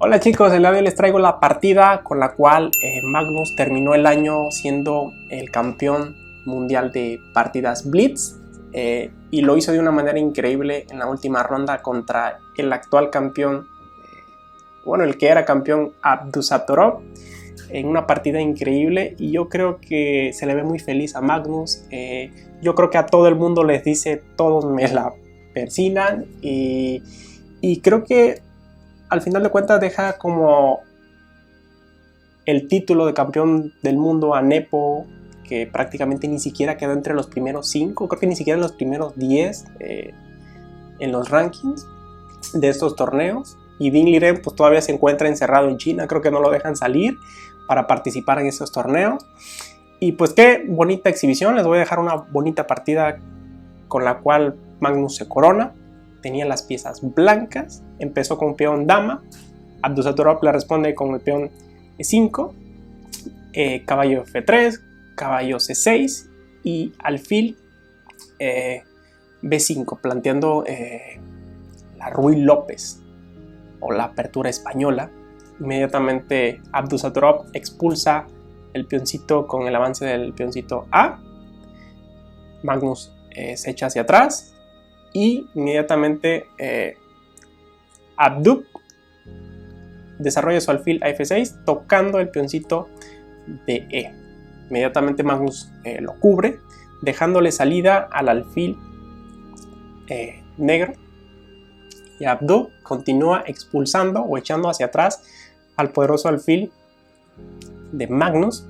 Hola chicos, el día de hoy les traigo la partida con la cual Magnus terminó el año siendo el campeón mundial de partidas Blitz y lo hizo de una manera increíble en la última ronda contra el actual campeón, el que era campeón Abdusattorov, en una partida increíble, y yo creo que se le ve muy feliz a Magnus. Yo creo que a todo el mundo les dice todos me la persinan, y creo que al final de cuentas deja como el título de campeón del mundo a Nepo, que prácticamente ni siquiera quedó entre los primeros 5, creo que ni siquiera en los primeros 10 en los rankings de estos torneos. Y Ding Liren pues todavía se encuentra encerrado en China, creo que no lo dejan salir para participar en estos torneos. Y pues qué bonita exhibición, les voy a dejar una bonita partida con la cual Magnus se corona. Tenía las piezas blancas, empezó con peón dama, Abdusattorov le responde con el peón E5, caballo F3, caballo C6 y alfil B5, planteando la Ruy López o la apertura española. Inmediatamente Abdusattorov expulsa el peoncito con el avance del peoncito A. Magnus se echa hacia atrás y inmediatamente Abdub desarrolla su alfil a F6 tocando el peoncito de E. Inmediatamente Magnus lo cubre, dejándole salida al alfil negro, y Abdub continúa expulsando o echando hacia atrás al poderoso alfil de Magnus,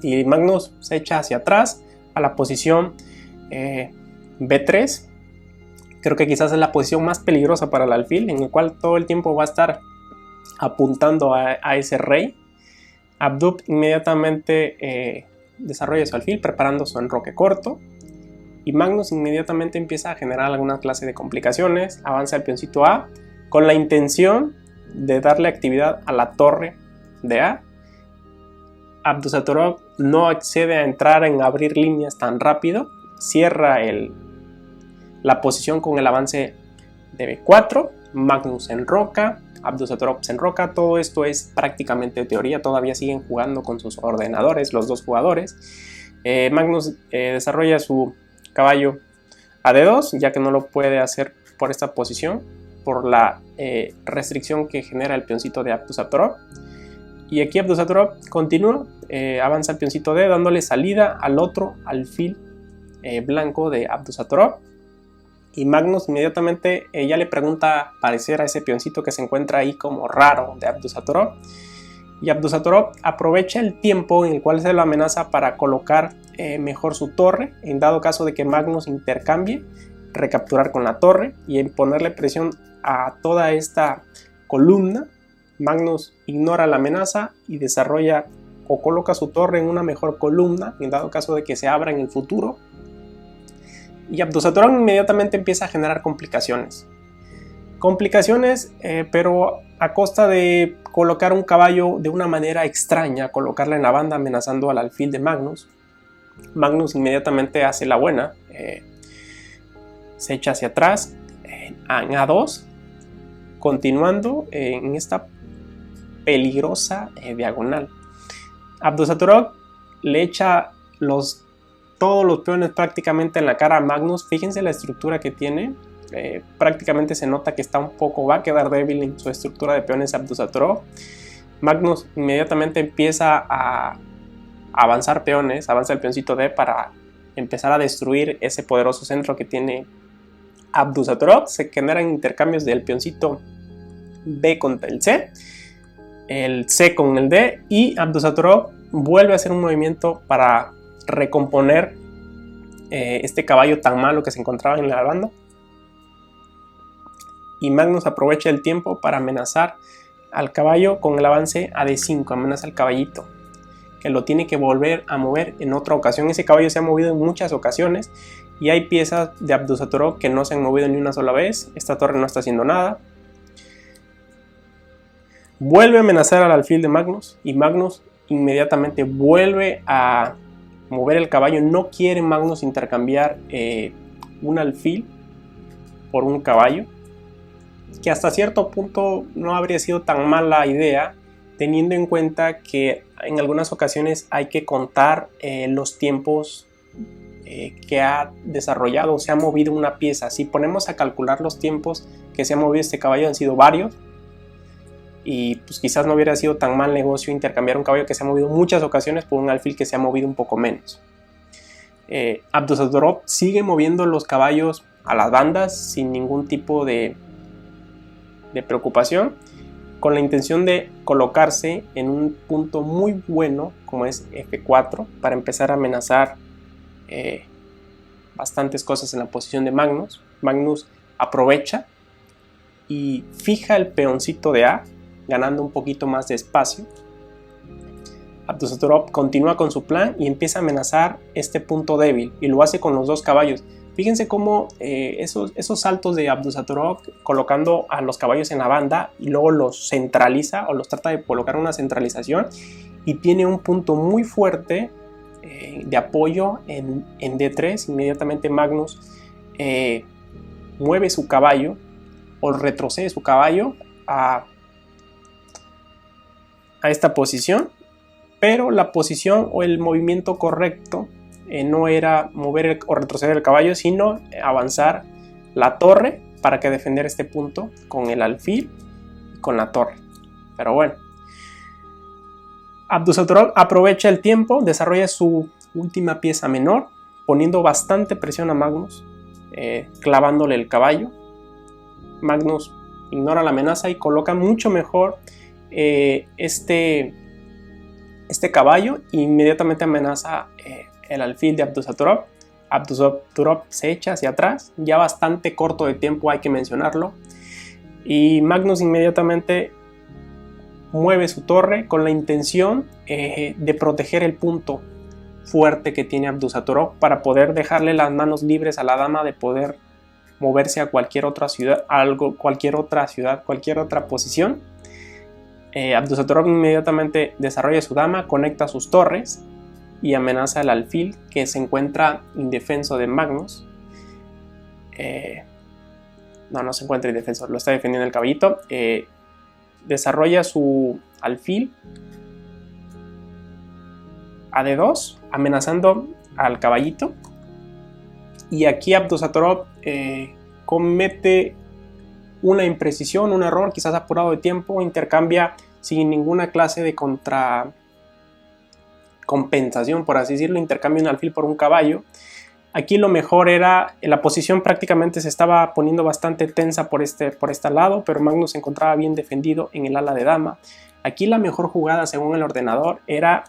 y Magnus se echa hacia atrás a la posición B3. Creo que quizás es la posición más peligrosa para el alfil, en el cual todo el tiempo va a estar apuntando a ese rey. Abdub inmediatamente desarrolla su alfil preparando su enroque corto, y Magnus inmediatamente empieza a generar alguna clase de complicaciones. Avanza el peoncito A con la intención de darle actividad a la torre de A. Abdusattorov no accede a entrar en abrir líneas tan rápido, cierra la posición con el avance de B4, Magnus enroca, Abdusattorov se enroca. Todo esto es prácticamente teoría, todavía siguen jugando con sus ordenadores los dos jugadores. Magnus desarrolla su caballo a D2, ya que no lo puede hacer por esta posición, por la restricción que genera el peoncito de Abdusattorov. Y aquí Abdusattorov continúa, avanza el peoncito D, dándole salida al otro alfil blanco de Abdusattorov. Y Magnus inmediatamente ya le pregunta parecer a ese peoncito que se encuentra ahí como raro de Abdusattorov. Y Abdusattorov aprovecha el tiempo en el cual se lo amenaza para colocar mejor su torre, en dado caso de que Magnus intercambie, recapturar con la torre y en ponerle presión a toda esta columna. Magnus ignora la amenaza y desarrolla o coloca su torre en una mejor columna, en dado caso de que se abra en el futuro. Y Abdusattorov inmediatamente empieza a generar complicaciones, pero a costa de colocar un caballo de una manera extraña, colocarla en la banda amenazando al alfil de Magnus. Magnus inmediatamente hace la buena, se echa hacia atrás en A2, continuando en esta peligrosa diagonal. Abdusattorov le echa todos los peones prácticamente en la cara a Magnus. Fíjense la estructura que tiene, prácticamente se nota que va a quedar débil en su estructura de peones Abdusattorov. Magnus inmediatamente empieza a avanzar peones, avanza el peoncito D para empezar a destruir ese poderoso centro que tiene Abdusattorov. Se generan intercambios del peoncito B contra el C con el D, y Abdusattorov vuelve a hacer un movimiento para recomponer este caballo tan malo que se encontraba en la banda. Y Magnus aprovecha el tiempo para amenazar al caballo con el avance a D5, amenaza al caballito, que lo tiene que volver a mover en otra ocasión. Ese caballo se ha movido en muchas ocasiones y hay piezas de Abdusattorov que no se han movido ni una sola vez. Esta torre no está haciendo nada. Vuelve a amenazar al alfil de Magnus, y Magnus inmediatamente vuelve a mover el caballo. No quiere Magnus intercambiar un alfil por un caballo. que hasta cierto punto no habría sido tan mala idea, teniendo en cuenta que en algunas ocasiones hay que contar los tiempos que ha desarrollado o se ha movido una pieza. Si ponemos a calcular los tiempos que se ha movido este caballo, han sido varios, y pues quizás no hubiera sido tan mal negocio intercambiar un caballo que se ha movido muchas ocasiones por un alfil que se ha movido un poco menos. Abdusattorov sigue moviendo los caballos a las bandas sin ningún tipo de preocupación, con la intención de colocarse en un punto muy bueno como es F4 para empezar a amenazar bastantes cosas en la posición de Magnus. Magnus aprovecha y fija el peoncito de A, ganando un poquito más de espacio. Abdusattorov continúa con su plan y empieza a amenazar este punto débil, y lo hace con los dos caballos. Fíjense cómo esos saltos de Abdusattorov, colocando a los caballos en la banda y luego los centraliza o los trata de colocar una centralización, y tiene un punto muy fuerte de apoyo en D3. Inmediatamente Magnus mueve su caballo o retrocede su caballo a esta posición, pero la posición o el movimiento correcto no era mover o retroceder el caballo, sino avanzar la torre para que defender este punto con el alfil y con la torre. Pero bueno, Abdusattorov aprovecha el tiempo, desarrolla su última pieza menor, poniendo bastante presión a Magnus, clavándole el caballo. Magnus ignora la amenaza y coloca mucho mejor este caballo, e inmediatamente amenaza el alfil de Abdusattorov. Abdusattorov se echa hacia atrás, ya bastante corto de tiempo, hay que mencionarlo, y Magnus inmediatamente mueve su torre con la intención de proteger el punto fuerte que tiene Abdusattorov, para poder dejarle las manos libres a la dama de poder moverse a cualquier otra ciudad, cualquier otra posición. Abdusattorov inmediatamente desarrolla su dama, conecta sus torres y amenaza al alfil, que se encuentra indefenso de Magnus. No se encuentra indefenso, lo está defendiendo el caballito. Desarrolla su alfil a D2, amenazando al caballito, y aquí Abdusattorov comete una imprecisión, un error, quizás apurado de tiempo. Intercambia sin ninguna clase de compensación, por así decirlo, intercambia un alfil por un caballo. Aquí lo mejor era, la posición prácticamente se estaba poniendo bastante tensa por este lado, pero Magnus se encontraba bien defendido en el ala de dama. Aquí la mejor jugada, según el ordenador, era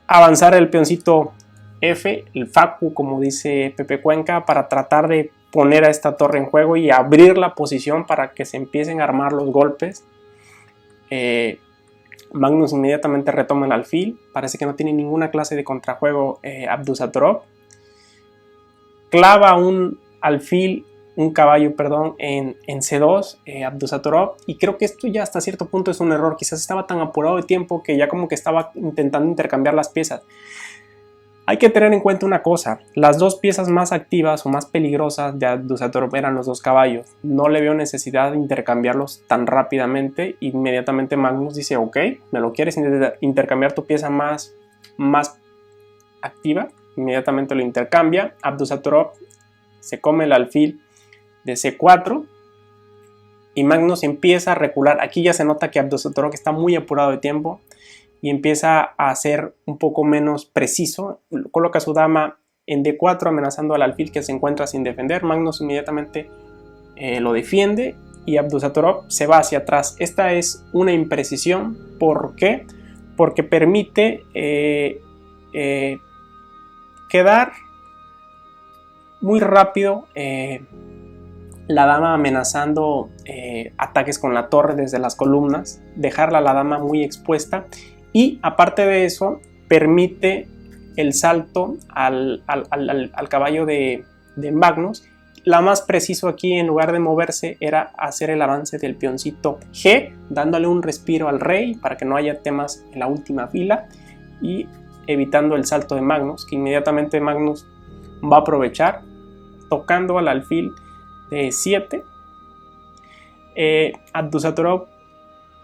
avanzar el peoncito F, el Facu, como dice Pepe Cuenca, para tratar de poner a esta torre en juego y abrir la posición para que se empiecen a armar los golpes. Magnus inmediatamente retoma el alfil, parece que no tiene ninguna clase de contrajuego. Abdusattorov clava un caballo en C2, Abdusattorov, y creo que esto ya hasta cierto punto es un error. Quizás estaba tan apurado de tiempo que ya como que estaba intentando intercambiar las piezas. Hay que tener en cuenta una cosa: las dos piezas más activas o más peligrosas de Abdusattorov eran los dos caballos. No le veo necesidad de intercambiarlos tan rápidamente. Inmediatamente Magnus dice: ok, ¿me lo quieres intercambiar tu pieza más activa? Inmediatamente lo intercambia. Abdusattorov se come el alfil de C4 y Magnus empieza a recular. Aquí ya se nota que Abdusattorov está muy apurado de tiempo y empieza a ser un poco menos preciso. Coloca su dama en D4 amenazando al alfil que se encuentra sin defender. Magnus inmediatamente lo defiende y Abdusattorov se va hacia atrás. Esta es una imprecisión. ¿Por qué? Porque permite quedar muy rápido la dama amenazando ataques con la torre desde las columnas, dejarla a la dama muy expuesta, y aparte de eso permite el salto al caballo de Magnus. La más preciso aquí, en lugar de moverse, era hacer el avance del peoncito G, dándole un respiro al rey para que no haya temas en la última fila y evitando el salto de Magnus, que inmediatamente Magnus va a aprovechar, tocando al alfil D7. Abdusattorov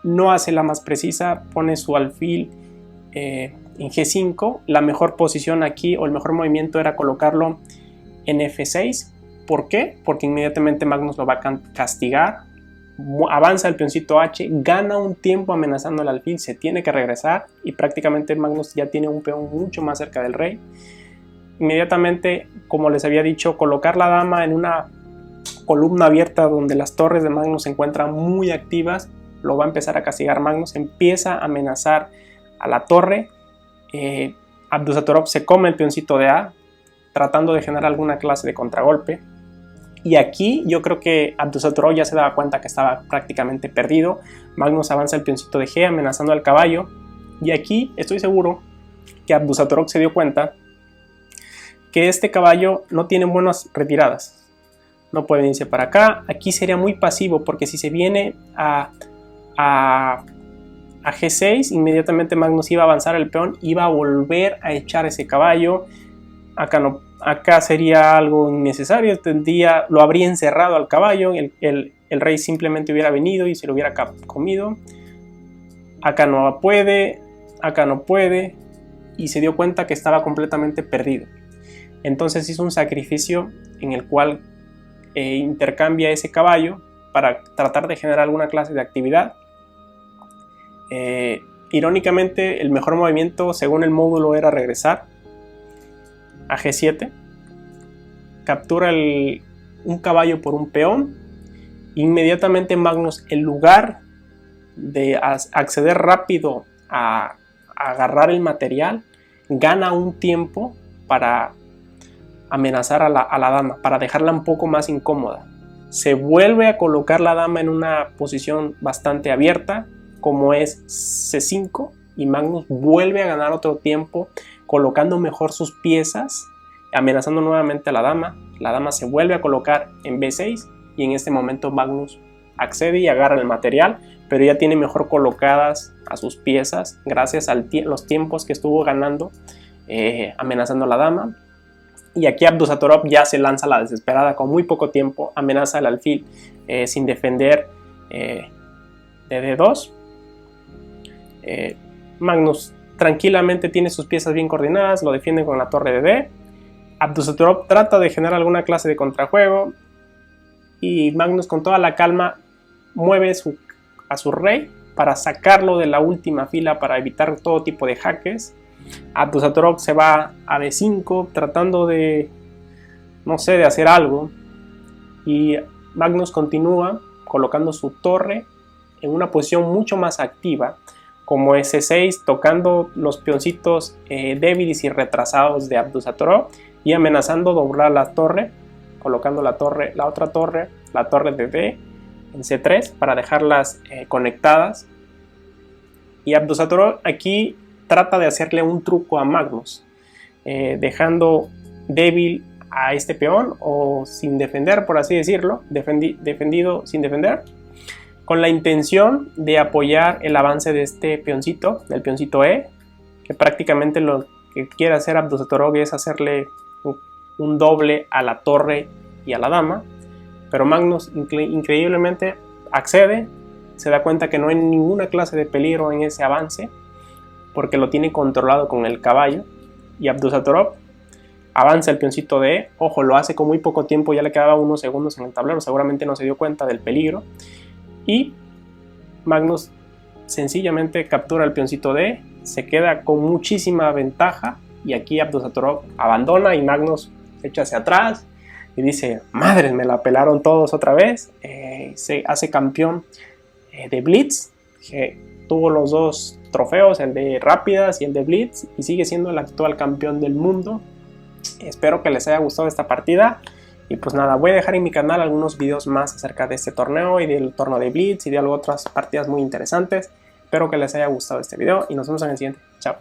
no hace la más precisa, pone su alfil en G5. La mejor posición aquí, o el mejor movimiento, era colocarlo en F6. ¿Por qué? Porque inmediatamente Magnus lo va a castigar. Avanza el peoncito H, gana un tiempo amenazando el alfil, se tiene que regresar y prácticamente Magnus ya tiene un peón mucho más cerca del rey. Inmediatamente, como les había dicho, colocar la dama en una columna abierta donde las torres de Magnus se encuentran muy activas, lo va a empezar a castigar Magnus, empieza a amenazar a la torre. Abdusattorov se come el peoncito de A, tratando de generar alguna clase de contragolpe. Y aquí yo creo que Abdusattorov ya se daba cuenta que estaba prácticamente perdido. Magnus avanza el peoncito de G amenazando al caballo. Y aquí estoy seguro que Abdusattorov se dio cuenta que este caballo no tiene buenas retiradas. No puede irse para acá. Aquí sería muy pasivo porque si se viene a G6, inmediatamente Magnus iba a avanzar el peón, iba a volver a echar ese caballo. Acá no. Acá sería algo innecesario, lo habría encerrado al caballo, el rey simplemente hubiera venido y se lo hubiera comido. Acá no puede, y se dio cuenta que estaba completamente perdido. Entonces hizo un sacrificio en el cual intercambia ese caballo para tratar de generar alguna clase de actividad. Irónicamente, el mejor movimiento según el módulo era regresar a G7, captura un caballo por un peón. Inmediatamente Magnus, en lugar de acceder rápido a agarrar el material, gana un tiempo para amenazar a la dama, para dejarla un poco más incómoda. Se vuelve a colocar la dama en una posición bastante abierta, como es C5, y Magnus vuelve a ganar otro tiempo colocando mejor sus piezas, amenazando nuevamente a la dama. La dama se vuelve a colocar en B6 y en este momento Magnus accede y agarra el material, pero ya tiene mejor colocadas a sus piezas gracias a los tiempos que estuvo ganando amenazando a la dama. Y aquí Abdusattorov ya se lanza a la desesperada con muy poco tiempo, amenaza al alfil sin defender de D2. Magnus tranquilamente tiene sus piezas bien coordinadas, lo defiende con la torre de D. Abdusattorov trata de generar alguna clase de contrajuego y Magnus con toda la calma mueve a su rey para sacarlo de la última fila para evitar todo tipo de jaques. Abdusattorov se va a B5 tratando de, no sé, de hacer algo, y Magnus continúa colocando su torre en una posición mucho más activa como S6, tocando los peoncitos débiles y retrasados de Abdusattorov y amenazando doblar la torre, colocando la otra torre, la torre de D en C3 para dejarlas conectadas. Y Abdusattorov aquí trata de hacerle un truco a Magnus, dejando débil a este peón o sin defender, por así decirlo, defendido sin defender, con la intención de apoyar el avance de este peoncito, del peoncito E, que prácticamente lo que quiere hacer Abdusattorov es hacerle un doble a la torre y a la dama, pero Magnus increíblemente accede, se da cuenta que no hay ninguna clase de peligro en ese avance, porque lo tiene controlado con el caballo, y Abdusattorov avanza el peoncito de E, ojo, lo hace con muy poco tiempo, ya le quedaba unos segundos en el tablero, seguramente no se dio cuenta del peligro, y Magnus sencillamente captura el peoncito de E, se queda con muchísima ventaja, y aquí Abdusattorov abandona y Magnus se echa hacia atrás y dice, madre, me la pelaron todos otra vez. Se hace campeón de Blitz, que tuvo los dos trofeos, el de rápidas y el de Blitz, y sigue siendo el actual campeón del mundo. Espero que les haya gustado esta partida. Y pues nada, voy a dejar en mi canal algunos videos más acerca de este torneo y del torneo de Blitz y de otras partidas muy interesantes. Espero que les haya gustado este video y nos vemos en el siguiente.